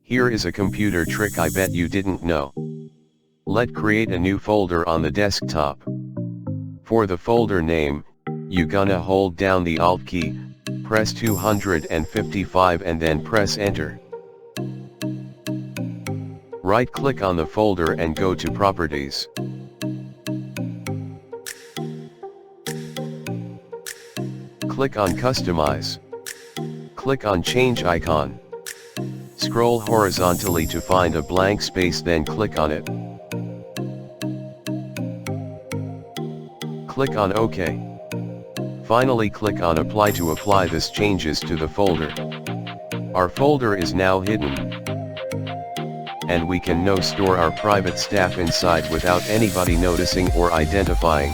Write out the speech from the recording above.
Here is a computer trick I bet you didn't know. Let's create a new folder on the desktop. For the folder name, you gonna hold down the Alt key, press 255 and then press enter. Right click on the folder and go to Properties. Click on Customize. Click on Change icon. Scroll horizontally to find a blank space, then click on it. Click on OK. Finally click on Apply to apply this changes to the folder. Our folder is now hidden, and we can now store our private stuff inside without anybody noticing or identifying.